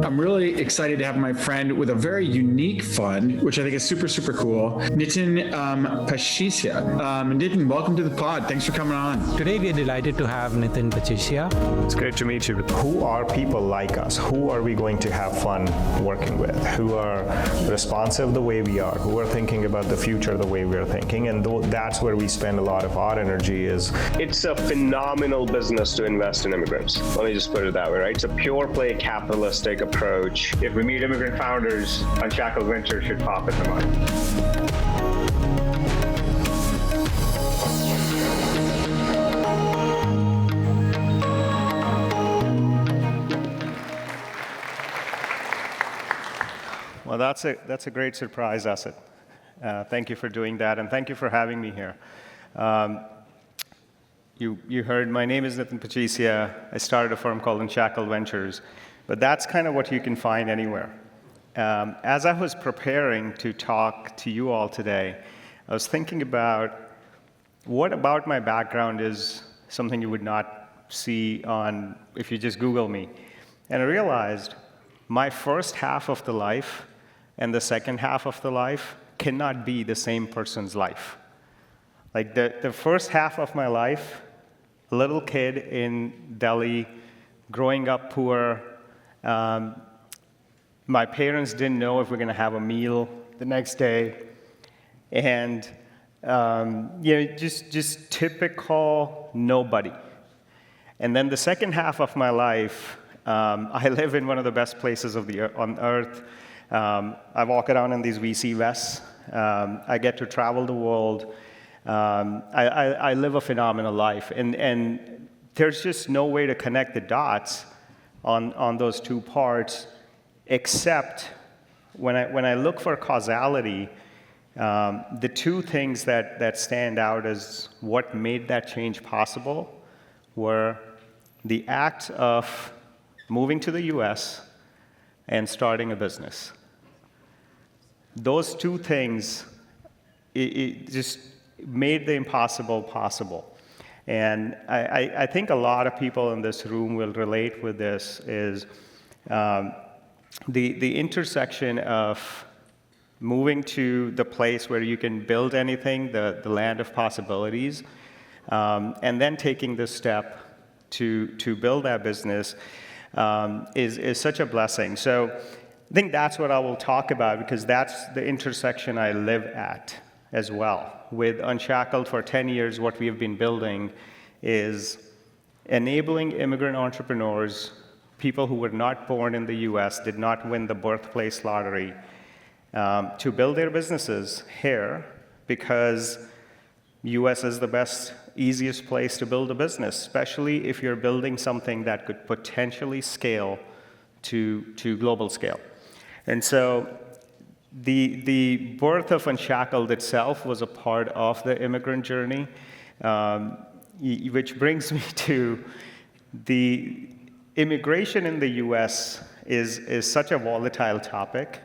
I'm really excited to have my friend with a very unique fund, which I think is super, super cool, Nitin Pachisia. Nitin, welcome to the pod. Thanks for coming on. Today, we are delighted to have Nitin Pachisia. It's great to meet you. Who are people like us? Who are we going to have fun working with? Who are responsive the way we are? Who are thinking about the future the way we are thinking? And that's where we spend a lot of our energy is. It's a phenomenal business to invest in immigrants. Let me just put it that way, right? It's a pure play capitalistic approach. If we meet immigrant founders, Unshackled Ventures should pop in the mind. Well, that's a great surprise, Asad. Thank you for doing that, and thank you for having me here. You heard my name is Nitin Pachisia. I started a firm called Unshackled Ventures, but that's kind of what you can find anywhere. As I was preparing to talk to you all today, I was thinking about what about my background is something you would not see if you just Google me. And I realized my first half of the life and the second half of the life cannot be the same person's life. Like the first half of my life, a little kid in Delhi, growing up poor. My parents didn't know if we're going to have a meal the next day. And just typical nobody. And then the second half of my life, I live in one of the best places on earth. I walk around in these VC vests. I get to travel the world. I live a phenomenal life. And there's just no way to connect the dots on those two parts, except when I look for causality, the two things that stand out as what made that change possible were the act of moving to the US and starting a business. Those two things, it just made the impossible possible. And I think a lot of people in this room will relate with this is the intersection of moving to the place where you can build anything, the land of possibilities, and then taking this step to build that business is such a blessing. So I think that's what I will talk about because that's the intersection I live at as well. With Unshackled for 10 years, what we have been building is enabling immigrant entrepreneurs, people who were not born in the US, did not win the birthplace lottery, to build their businesses here because US is the best, easiest place to build a business, especially if you're building something that could potentially scale to global scale. And so the birth of Unshackled itself was a part of the immigrant journey, which brings me to the immigration in the US is such a volatile topic.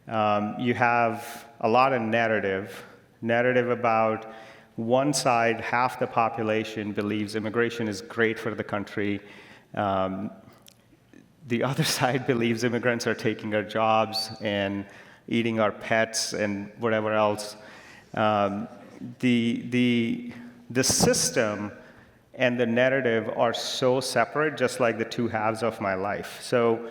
You have a lot of narrative about one side, half the population believes immigration is great for the country. The other side believes immigrants are taking our jobs and eating our pets and whatever else. The system and the narrative are so separate, just like the two halves of my life. So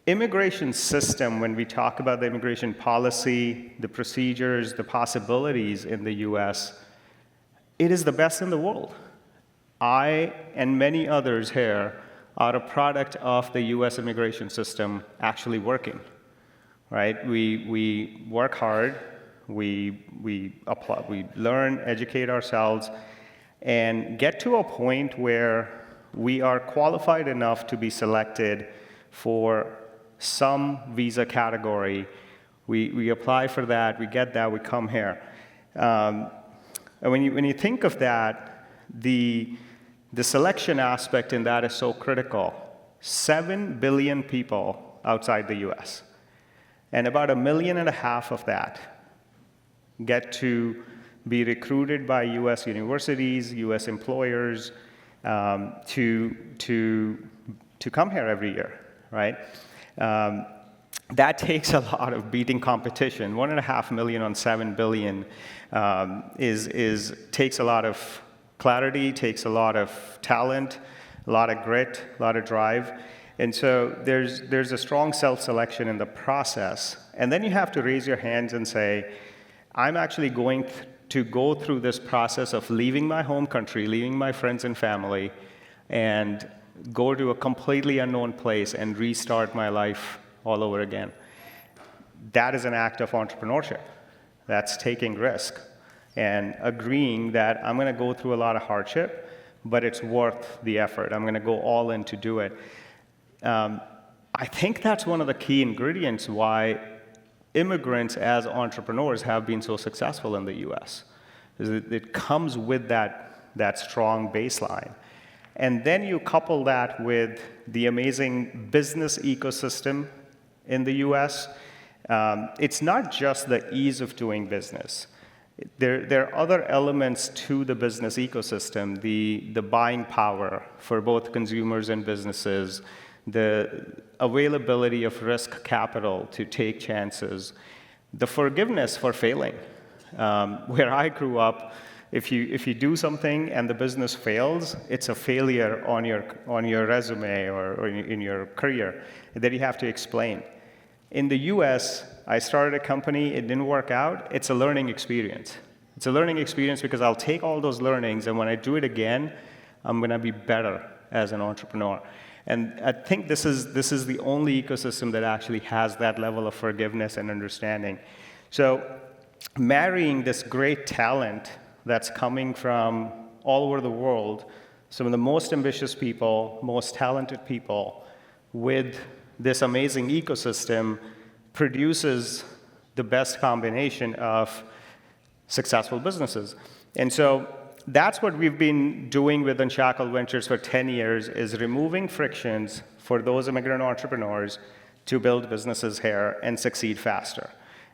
immigration system, when we talk about the immigration policy, the procedures, the possibilities in the US, it is the best in the world. I and many others here are a product of the US immigration system actually working, right? We work hard, we apply, we learn, educate ourselves, and get to a point where we are qualified enough to be selected for some visa category. We apply for that, we get that, we come here. And when you think of that, the selection aspect in that is so critical. 7 billion people outside the US, and about 1.5 million of that get to be recruited by US universities, US employers, to come here every year, right? That takes a lot of beating competition. 1.5 million on 7 billion takes a lot of clarity, takes a lot of talent, a lot of grit, a lot of drive. And so there's a strong self-selection in the process. And then you have to raise your hands and say, I'm actually going to go through this process of leaving my home country, leaving my friends and family, and go to a completely unknown place and restart my life all over again. That is an act of entrepreneurship. That's taking risk and agreeing that I'm going to go through a lot of hardship, but it's worth the effort. I'm going to go all in to do it. I think that's one of the key ingredients why immigrants as entrepreneurs have been so successful in the US. It comes with that strong baseline. And then you couple that with the amazing business ecosystem in the US. It's not just the ease of doing business. There are other elements to the business ecosystem, the buying power for both consumers and businesses, the availability of risk capital to take chances, the forgiveness for failing. Where I grew up, if you do something and the business fails, it's a failure on your resume or in your career that you have to explain. In the US, I started a company, it didn't work out, it's a learning experience. It's a learning experience because I'll take all those learnings, and when I do it again, I'm going to be better as an entrepreneur. And I think this is the only ecosystem that actually has that level of forgiveness and understanding. So marrying this great talent that's coming from all over the world, some of the most ambitious people, most talented people, with this amazing ecosystem produces the best combination of successful businesses. And so that's what we've been doing with Unshackled Ventures for 10 years, is removing frictions for those immigrant entrepreneurs to build businesses here and succeed faster.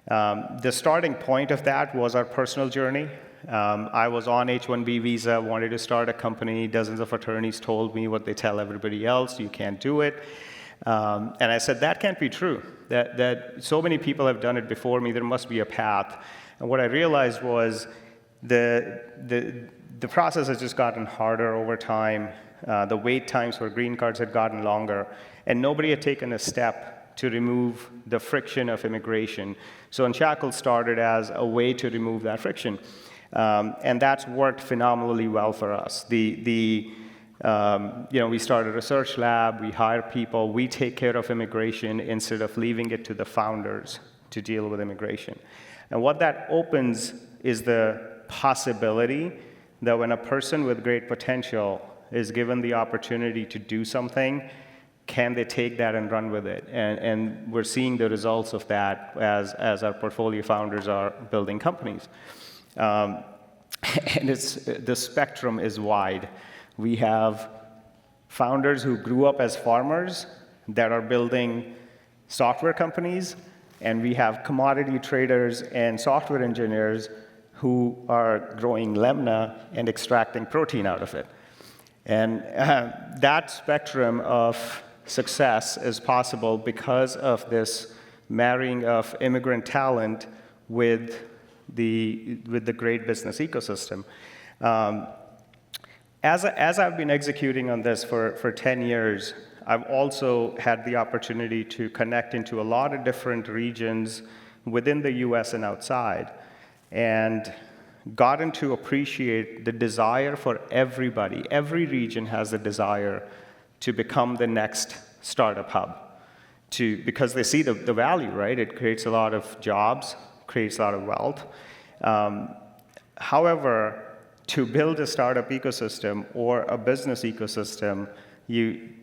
The starting point of that was our personal journey. I was on H-1B visa, wanted to start a company. Dozens of attorneys told me what they tell everybody else: you can't do it. And I said, that can't be true. That so many people have done it before me, there must be a path. And what I realized was the process has just gotten harder over time. The wait times for green cards had gotten longer, and nobody had taken a step to remove the friction of immigration. So Unshackled started as a way to remove that friction. And that's worked phenomenally well for us. We started a research lab, we hire people, we take care of immigration instead of leaving it to the founders to deal with immigration. And what that opens is the possibility that when a person with great potential is given the opportunity to do something, can they take that and run with it? And we're seeing the results of that as our portfolio founders are building companies. And the spectrum is wide. We have founders who grew up as farmers that are building software companies, and we have commodity traders and software engineers who are growing lemna and extracting protein out of it. And that spectrum of success is possible because of this marrying of immigrant talent with the great business ecosystem. As I've been executing on this for 10 years, I've also had the opportunity to connect into a lot of different regions within the US and outside, and gotten to appreciate the desire for everybody. Every region has a desire to become the next startup hub, because they see the value, right? It creates a lot of jobs, creates a lot of wealth. However, to build a startup ecosystem or a business ecosystem,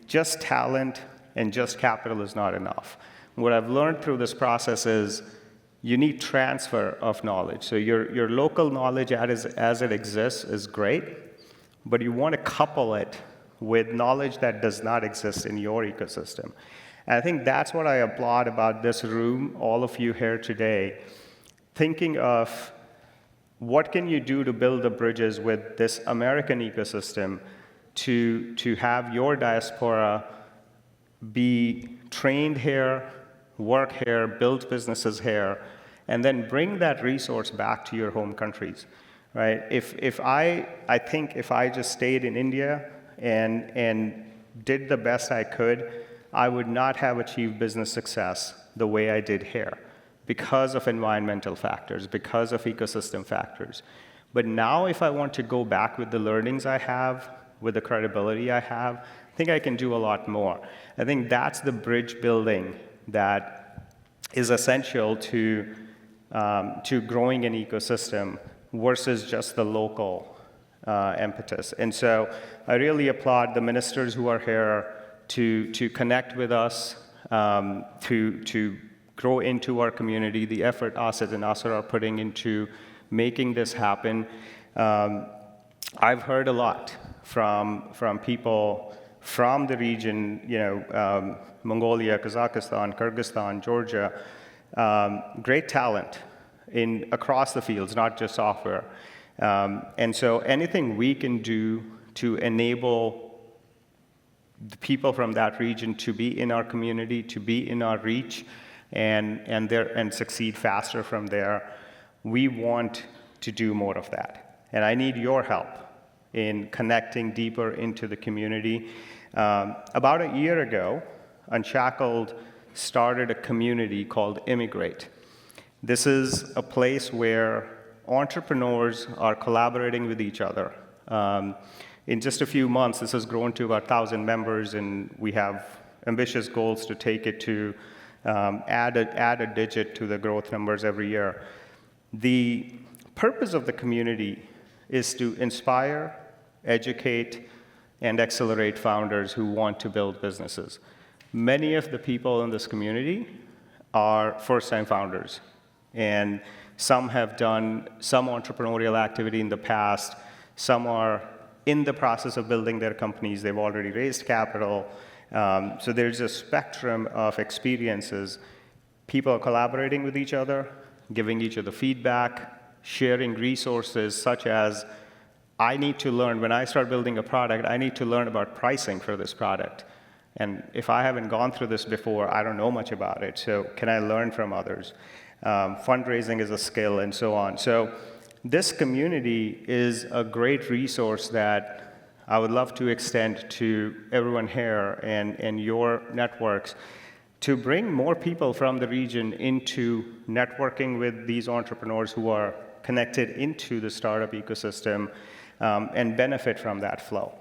just talent and just capital is not enough. What I've learned through this process is you need transfer of knowledge. So your local knowledge as it exists is great, but you want to couple it with knowledge that does not exist in your ecosystem. And I think that's what I applaud about this room, all of you here today, thinking of what can you do to build the bridges with this American ecosystem to have your diaspora be trained here, work here, build businesses here, and then bring that resource back to your home countries, right? I think if I just stayed in India and did the best I could, I would not have achieved business success the way I did here because of environmental factors, because of ecosystem factors. But now if I want to go back with the learnings I have, with the credibility I have, I think I can do a lot more. I think that's the bridge building that is essential to growing an ecosystem versus just the local impetus. And so I really applaud the ministers who are here to connect with us, to grow into our community, the effort Asad and Asar are putting into making this happen. I've heard a lot from people from the region, Mongolia, Kazakhstan, Kyrgyzstan, Georgia, great talent across the fields, not just software. And so anything we can do to enable the people from that region to be in our community, to be in our reach, and succeed faster from there, we want to do more of that. And I need your help in connecting deeper into the community. About a year ago, Unshackled started a community called Immigrant. This is a place where entrepreneurs are collaborating with each other. In just a few months, this has grown to about 1,000 members, and we have ambitious goals to take it to add a digit to the growth numbers every year. The purpose of the community is to inspire, educate, and accelerate founders who want to build businesses. Many of the people in this community are first-time founders, and some have done some entrepreneurial activity in the past. Some are in the process of building their companies. They've already raised capital. So there's a spectrum of experiences. People are collaborating with each other, giving each other feedback, sharing resources such as, I need to learn, when I start building a product, I need to learn about pricing for this product. And if I haven't gone through this before, I don't know much about it. So can I learn from others? Fundraising is a skill, and so on. So this community is a great resource that I would love to extend to everyone here and your networks to bring more people from the region into networking with these entrepreneurs who are connected into the startup ecosystem and benefit from that flow.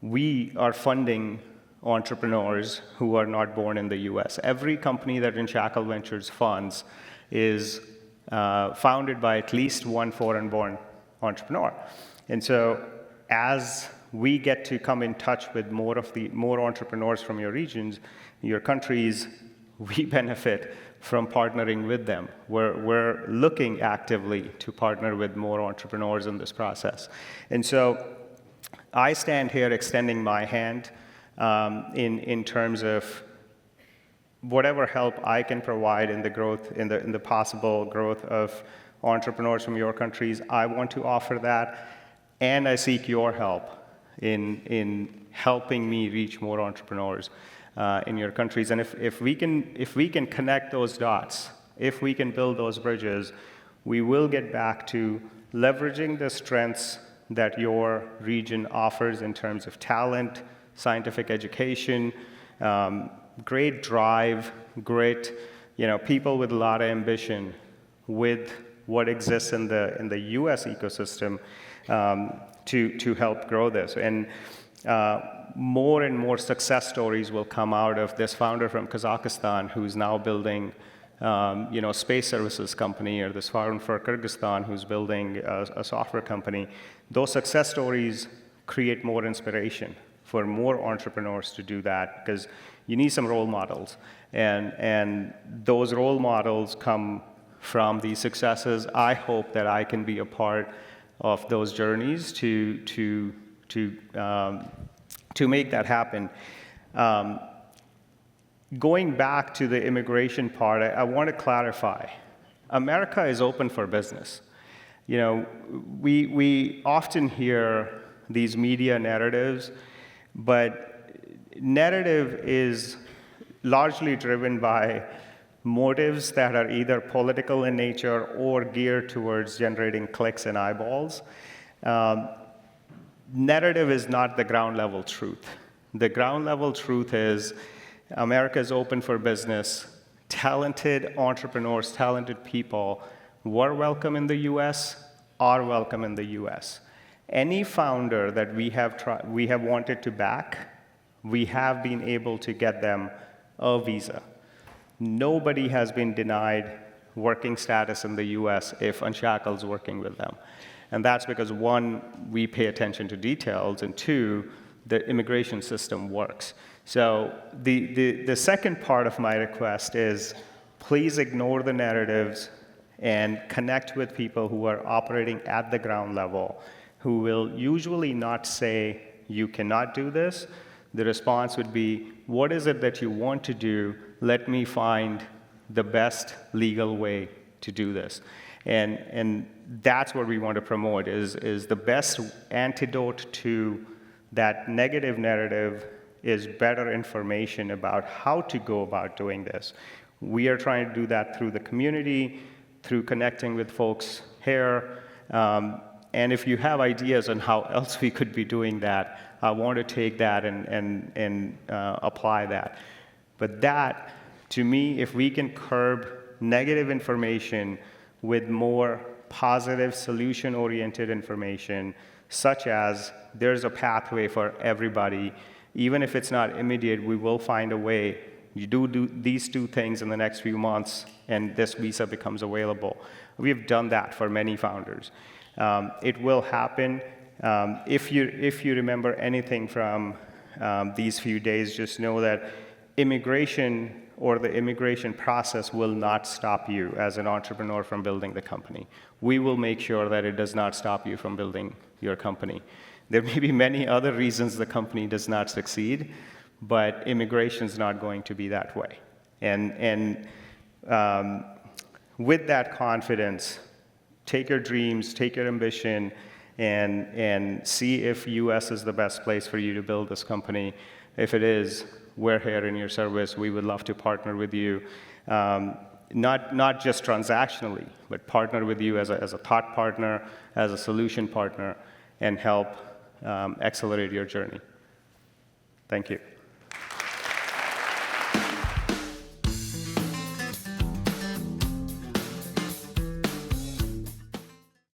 We are funding entrepreneurs who are not born in the US. Every company that Unshackled Ventures funds is founded by at least one foreign-born entrepreneur. And so as we get to come in touch with more entrepreneurs from your regions, your countries, we benefit from partnering with them. We're looking actively to partner with more entrepreneurs in this process. And so I stand here extending my hand in terms of whatever help I can provide in the growth, in the possible growth of entrepreneurs from your countries. I want to offer that, and I seek your help in helping me reach more entrepreneurs in your countries. And if we can connect those dots, if we can build those bridges, we will get back to leveraging the strengths that your region offers in terms of talent, scientific education, great drive, great, people with a lot of ambition, with what exists in the U.S. ecosystem to help grow this. And more and more success stories will come out of this founder from Kazakhstan who's now building, space services company, or this founder for Kyrgyzstan who's building a software company. Those success stories create more inspiration for more entrepreneurs to do that, because you need some role models. And those role models come from these successes. I hope that I can be a part of those journeys to make that happen. Going back to the immigration part, I want to clarify. America is open for business. We often hear these media narratives, but narrative is largely driven by motives that are either political in nature or geared towards generating clicks and eyeballs. Narrative is not the ground level truth. The ground level truth is America is open for business. Talented entrepreneurs, talented people were welcome in the US, are welcome in the US. Any founder that we have wanted to back, we have been able to get them a visa. Nobody has been denied working status in the US if Unshackled's working with them. And that's because, one, we pay attention to details, and two, the immigration system works. So the second part of my request is please ignore the narratives and connect with people who are operating at the ground level, who will usually not say, you cannot do this. The response would be, what is it that you want to do? Let me find the best legal way to do this. And that's what we want to promote, is the best antidote to that negative narrative is better information about how to go about doing this. We are trying to do that through the community, through connecting with folks here. And if you have ideas on how else we could be doing that, I want to take that and apply that. But that, to me, if we can curb negative information with more positive, solution-oriented information, such as there's a pathway for everybody, even if it's not immediate, we will find a way. You do these two things in the next few months, and this visa becomes available. We've done that for many founders. It will happen. If you remember anything from these few days, just know that immigration or the immigration process will not stop you as an entrepreneur from building the company. We will make sure that it does not stop you from building your company. There may be many other reasons the company does not succeed, but immigration is not going to be that way. And with that confidence, take your dreams, take your ambition, and see if US is the best place for you to build this company. If it is, we're here in your service. We would love to partner with you, not just transactionally, but partner with you as a thought partner, as a solution partner, and help accelerate your journey. Thank you.